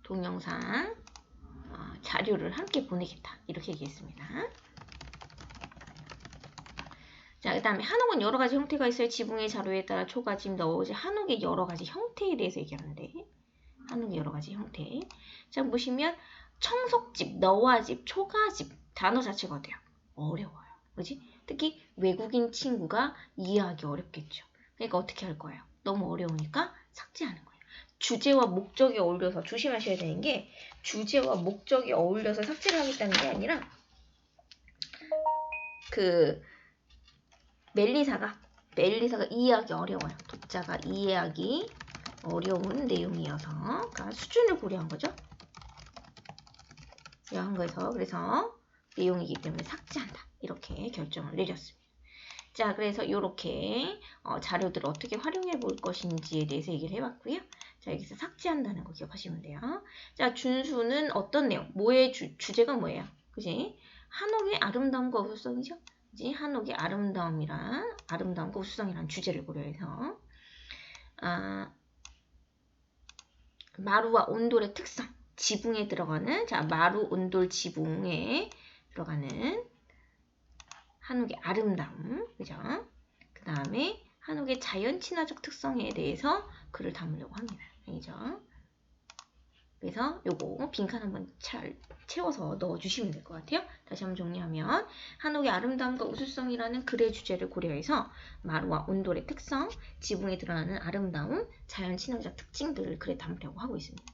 동영상 자료를 함께 보내겠다. 이렇게 얘기했습니다. 자, 그 다음에 한옥은 여러 가지 형태가 있어요. 지붕의 자료에 따라 초가집, 너워집, 한옥의 여러 가지 형태에 대해서 얘기하는데 한옥의 여러 가지 형태. 자, 보시면 청석집, 너와집, 초가집 단어 자체가 어때요? 어려워요. 그지? 특히 외국인 친구가 이해하기 어렵겠죠. 그러니까 어떻게 할 거예요? 너무 어려우니까 삭제하는 거예요. 주제와 목적이 어울려서 조심하셔야 되는 게 주제와 목적이 어울려서 삭제를 하겠다는 게 아니라 멜리사가 이해하기 어려워요. 독자가 이해하기 어려운 내용이어서 그러니까 수준을 고려한 거죠. 고려한 거에서 그래서 내용이기 때문에 삭제한다. 이렇게 결정을 내렸습니다. 자, 그래서 이렇게 자료들을 어떻게 활용해 볼 것인지에 대해서 얘기를 해봤고요. 자, 여기서 삭제한다는 거 기억하시면 돼요. 자, 준수는 어떤 내용? 뭐의 주제가 뭐예요? 그지? 한옥의 아름다움과 우수성이죠? 그지? 한옥의 아름다움과 우수성이라는 주제를 고려해서 마루와 온돌의 특성, 지붕에 들어가는 마루, 온돌, 지붕에 들어가는 한옥의 아름다움, 그죠? 그 다음에 한옥의 자연 친화적 특성에 대해서 글을 담으려고 합니다. 알죠? 그래서 요거 빈칸 한번 잘 채워서 넣어주시면 될 것 같아요. 다시 한번 정리하면 한옥의 아름다움과 우수성이라는 글의 주제를 고려해서 마루와 온돌의 특성, 지붕에 드러나는 아름다움, 자연 친화적 특징들을 글에 담으려고 하고 있습니다.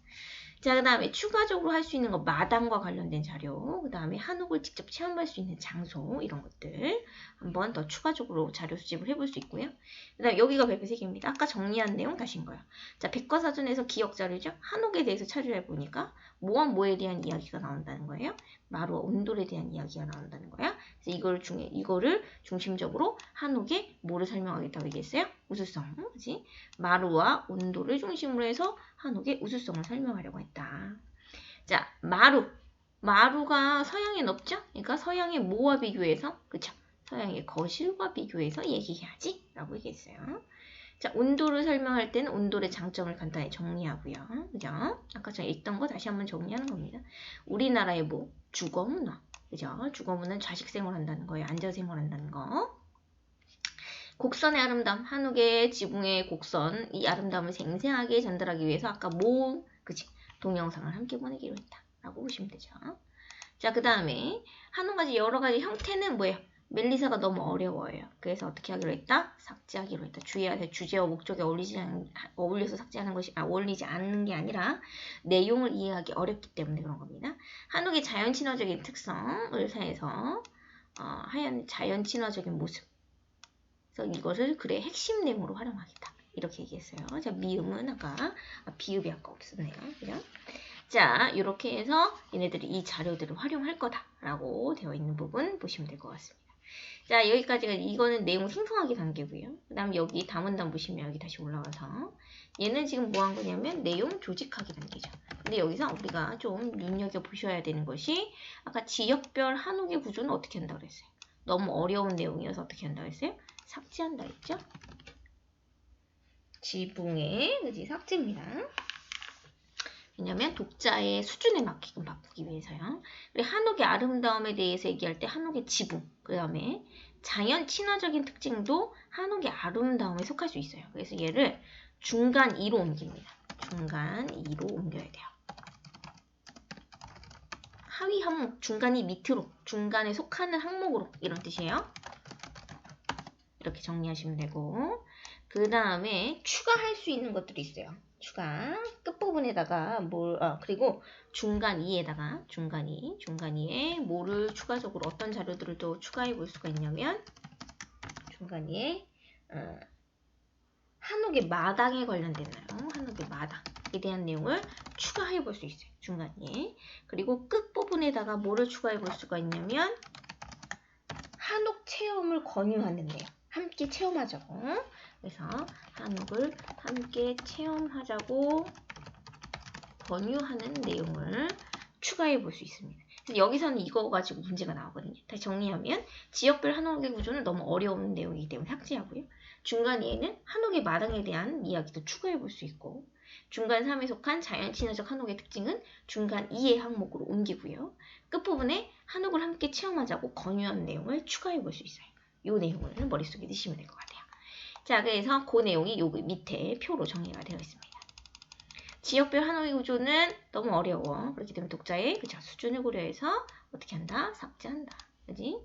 자, 그 다음에 추가적으로 할 수 있는 거 마당과 관련된 자료, 그 다음에 한옥을 직접 체험할 수 있는 장소 이런 것들 한번 더 추가적으로 자료 수집을 해볼 수 있고요. 그 다음에 여기가 별표색입니다. 아까 정리한 내용 다신 거예요. 자, 백과사전에서 기억 자료죠. 한옥에 대해서 찾으려 해보니까 뭐와 뭐에 대한 이야기가 나온다는 거예요. 마루와 온돌에 대한 이야기가 나온다는 거야. 그래서 이거를 중심적으로 한옥에 뭐를 설명하겠다고 얘기했어요? 우수성, 그지? 마루와 온돌을 중심으로 해서 한옥의 우수성을 설명하려고 했다. 자, 마루가 서양엔 없죠? 그러니까 서양의 뭐와 비교해서, 그쵸? 서양의 거실과 비교해서 얘기해야지 라고 얘기했어요. 자, 온돌을 설명할 때는 온돌의 장점을 간단히 정리하고요. 그죠? 아까 전에 읽던 거 다시 한번 정리하는 겁니다. 우리나라의 주거문화. 그죠? 주거문화는 좌식 생활한다는 거예요. 앉아 생활한다는 거. 곡선의 아름다움, 한옥의 지붕의 곡선, 이 아름다움을 생생하게 전달하기 위해서 아까 그치? 동영상을 함께 보내기로 했다. 라고 보시면 되죠. 자, 그 다음에 한옥가지 여러 가지 형태는 뭐예요? 멜리사가 너무 어려워요. 그래서 어떻게 하기로 했다? 삭제하기로 했다. 주의해야 돼. 주제와 목적에 어울려서 삭제하는 것이, 어울리지 않는 게 아니라 내용을 이해하기 어렵기 때문에 그런 겁니다. 한옥의 자연 친화적인 특성을 사해서 자연 친화적인 모습. 그래서 이것을 글의 핵심 내용으로 활용하겠다. 이렇게 얘기했어요. 자, 미음은 아까 비읍이 아까 없었네요. 그죠? 자, 이렇게 해서 얘네들이 이 자료들을 활용할 거다라고 되어 있는 부분 보시면 될 것 같습니다. 자, 여기까지가 이거는 내용 생성하기 단계고요. 그 다음 여기 다문단 보시면 여기 다시 올라가서 얘는 지금 뭐 한 거냐면 내용 조직하기 단계죠. 근데 여기서 우리가 좀 눈여겨보셔야 되는 것이 아까 지역별 한옥의 구조는 어떻게 한다고 그랬어요? 너무 어려운 내용이어서 어떻게 한다고 했어요? 삭제한다 했죠? 지붕에 그지 삭제입니다. 왜냐면 독자의 수준에 맞게끔 바꾸기 위해서요. 그리고 한옥의 아름다움에 대해서 얘기할 때 한옥의 지붕, 그 다음에 자연 친화적인 특징도 한옥의 아름다움에 속할 수 있어요. 그래서 얘를 중간 2로 옮깁니다. 중간 2로 옮겨야 돼요. 하위 항목, 중간이 밑으로, 중간에 속하는 항목으로 이런 뜻이에요. 이렇게 정리하시면 되고 그 다음에 추가할 수 있는 것들이 있어요. 추가 끝부분에다가 그리고 중간 2에 뭐를 추가적으로 어떤 자료들을 또 추가해 볼 수가 있냐면 중간 2에 한옥의 마당에 관련된 내용, 한옥의 마당에 대한 내용을 추가해 볼 수 있어요. 중간 2에. 그리고 끝부분에다가 뭐를 추가해 볼 수가 있냐면 한옥 체험을 권유하는 내용. 함께 체험하자고. 그래서 한옥을 함께 체험하자고 권유하는 내용을 추가해 볼 수 있습니다. 그래서 여기서는 이거 가지고 문제가 나오거든요. 다시 정리하면 지역별 한옥의 구조는 너무 어려운 내용이기 때문에 삭제하고요. 중간에는 한옥의 마당에 대한 이야기도 추가해 볼 수 있고 중간 3에 속한 자연 친화적 한옥의 특징은 중간 2의 항목으로 옮기고요. 끝부분에 한옥을 함께 체험하자고 권유한 내용을 추가해 볼 수 있어요. 이 내용을 머릿속에 넣으시면 될 것 같아요. 자, 그래서 그 내용이 여기 밑에 표로 정리가 되어 있습니다. 지역별 한옥의 구조는 너무 어려워. 그렇기 때문에 독자의 수준을 고려해서 어떻게 한다? 삭제한다. 그지?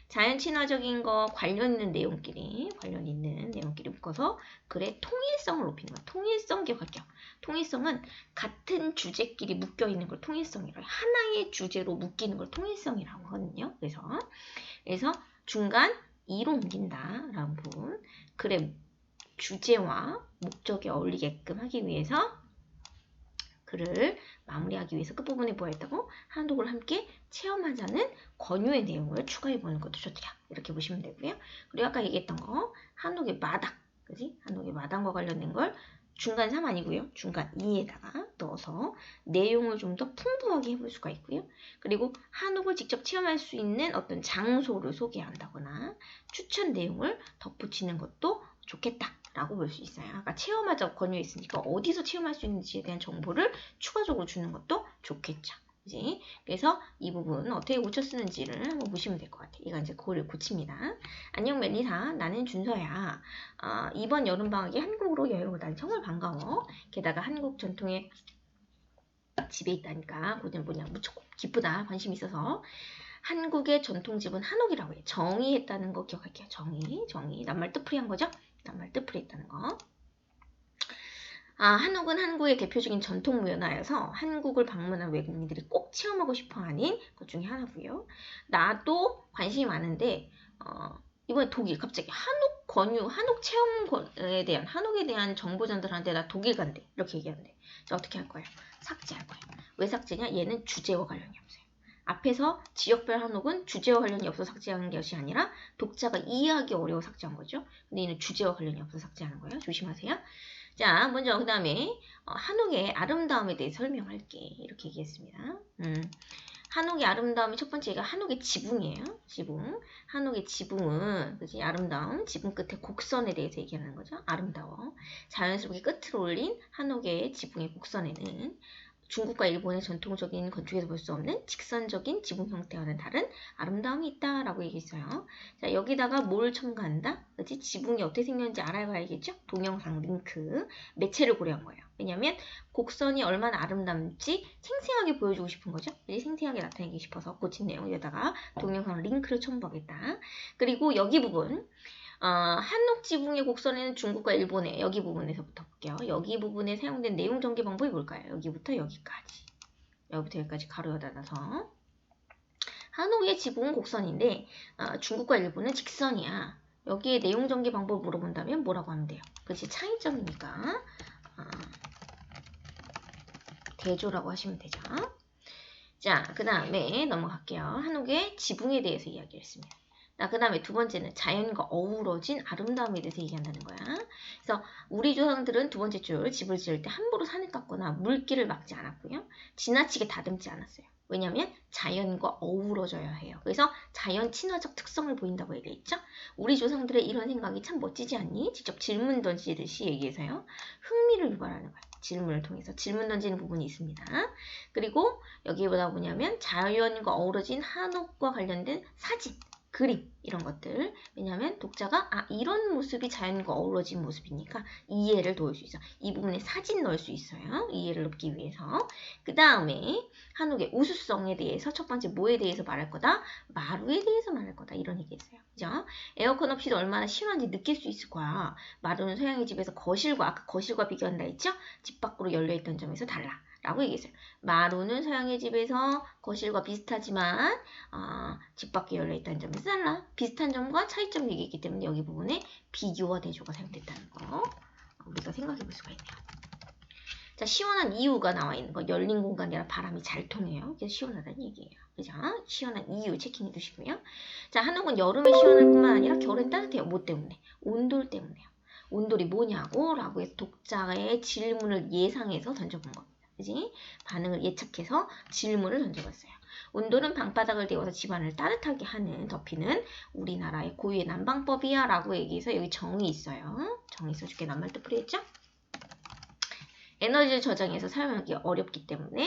자연 친화적인 거 관련 있는 내용끼리 묶어서 글의 통일성을 높이는 거야. 통일성 기억할게요. 통일성은 같은 주제끼리 묶여 있는 걸 통일성이라고 해요. 하나의 주제로 묶이는 걸 통일성이라고 하거든요. 그래서 중간 2로 옮긴다라는 부분, 글의 주제와 목적에 어울리게끔 하기 위해서 글을 마무리하기 위해서 끝부분에 뭐가 있다고? 한옥을 함께 체험하자는 권유의 내용을 추가해보는 것도 좋더라. 이렇게 보시면 되고요. 그리고 아까 얘기했던 거 한옥의 마당, 그지? 한옥의 마당과 관련된 걸 중간 3 아니고요. 중간 2에다가 넣어서 내용을 좀 더 풍부하게 해볼 수가 있고요. 그리고 한옥을 직접 체험할 수 있는 어떤 장소를 소개한다거나 추천 내용을 덧붙이는 것도 좋겠다라고 볼 수 있어요. 아까 체험하자고 권유했으니까 어디서 체험할 수 있는지에 대한 정보를 추가적으로 주는 것도 좋겠죠. 그치? 그래서 이 부분 어떻게 고쳐 쓰는지를 한번 보시면 될 것 같아요. 이거 이제 그거를 고칩니다. 안녕 멜리사, 나는 준서야. 이번 여름방학에 한국으로 여행 오다니 정말 반가워. 게다가 한국 전통의 집에 있다니까 그건 뭐냐 무척 기쁘다. 관심 있어서. 한국의 전통집은 한옥이라고 해요. 정의했다는 거 기억할게요. 정의. 낱말 뜻풀이한 거죠? 낱말 뜻풀이했다는 거. 한옥은 한국의 대표적인 전통 문화여서 한국을 방문한 외국인들이 꼭 체험하고 싶어하는 것 중에 하나고요. 나도 관심이 많은데 이번에 독일 갑자기 한옥 체험에 대한 한옥에 대한 정보 전달하는데 나 독일 간대 이렇게 얘기하는데 자 어떻게 할 거예요? 삭제할 거예요. 왜 삭제냐? 얘는 주제와 관련이 없어요. 앞에서 지역별 한옥은 주제와 관련이 없어서 삭제한 것이 아니라 독자가 이해하기 어려워 삭제한 거죠. 근데 얘는 주제와 관련이 없어서 삭제하는 거예요. 조심하세요. 자, 먼저 그 다음에 한옥의 아름다움에 대해 설명할게. 이렇게 얘기했습니다. 한옥의 아름다움이 첫 번째가 한옥의 지붕이에요. 지붕. 한옥의 지붕은 그치? 아름다움. 지붕 끝에 곡선에 대해서 얘기하는 거죠. 아름다워. 자연스럽게 끝을 올린 한옥의 지붕의 곡선에는 중국과 일본의 전통적인 건축에서 볼 수 없는 직선적인 지붕 형태와는 다른 아름다움이 있다라고 얘기했어요. 자, 여기다가 뭘 첨가한다? 그치? 지붕이 어떻게 생겼는지 알아봐야겠죠? 동영상 링크, 매체를 고려한 거예요. 왜냐면 곡선이 얼마나 아름답지 생생하게 보여주고 싶은 거죠. 생생하게 나타내기 싶어서 고친 내용에다가 동영상 링크를 첨부하겠다. 그리고 여기 부분 한옥 지붕의 곡선에는 중국과 일본의 여기 부분에서부터 볼게요. 여기 부분에 사용된 내용 전개 방법이 뭘까요? 여기부터 여기까지. 여기부터 여기까지 가로 닫아서 한옥의 지붕은 곡선인데 중국과 일본은 직선이야. 여기에 내용 전개 방법을 물어본다면 뭐라고 하면 돼요? 그렇지, 차이점이니까 대조라고 하시면 되죠. 자, 그 다음에 넘어갈게요. 한옥의 지붕에 대해서 이야기를 했습니다. 그 다음에 두 번째는 자연과 어우러진 아름다움에 대해서 얘기한다는 거야. 그래서 우리 조상들은 두 번째 줄 집을 지을 때 함부로 산을 깎거나 물길을 막지 않았고요. 지나치게 다듬지 않았어요. 왜냐하면 자연과 어우러져야 해요. 그래서 자연 친화적 특성을 보인다고 얘기했죠. 우리 조상들의 이런 생각이 참 멋지지 않니? 직접 질문 던지듯이 얘기해서요. 흥미를 유발하는 거예요. 질문을 통해서 질문 던지는 부분이 있습니다. 그리고 여기보다 뭐냐면 자연과 어우러진 한옥과 관련된 사진, 그림 이런 것들. 왜냐하면 독자가 이런 모습이 자연과 어우러진 모습이니까 이해를 도울 수 있어. 이 부분에 사진 넣을 수 있어요. 이해를 돕기 위해서. 그 다음에 한옥의 우수성에 대해서 첫 번째 뭐에 대해서 말할 거다? 마루에 대해서 말할 거다. 이런 얘기했어요. 그죠? 에어컨 없이도 얼마나 시원한지 느낄 수 있을 거야. 마루는 서양의 집에서 아까 거실과 비교한다 했죠? 집 밖으로 열려있던 점에서 달라. 라고 얘기했어요. 마루는 서양의 집에서 거실과 비슷하지만 집 밖에 열려있다는 점에서 달라. 비슷한 점과 차이점을 얘기했기 때문에 여기 부분에 비교와 대조가 사용됐다는 거 우리가 생각해 볼 수가 있네요. 자, 시원한 이유가 나와 있는 거. 열린 공간이 아니라 바람이 잘 통해요. 그래서 시원하다는 얘기예요. 그죠? 시원한 이유 체킹해 두시고요. 자, 한옥은 여름에 시원할 뿐만 아니라 겨울엔 따뜻해요. 뭐 때문에? 온돌 때문에요. 온돌이 뭐냐고? 라고 해서 독자의 질문을 예상해서 던져본 겁니다. 그지? 반응을 예측해서 질문을 던져봤어요. 온돌은 방바닥을 데워서 집안을 따뜻하게 덮이는 우리나라의 고유의 난방법이야 라고 얘기해서 여기 정의 있어요. 정의 써줄게. 낱말 뜻풀이 했죠? 에너지를 저장해서 사용하기 어렵기 때문에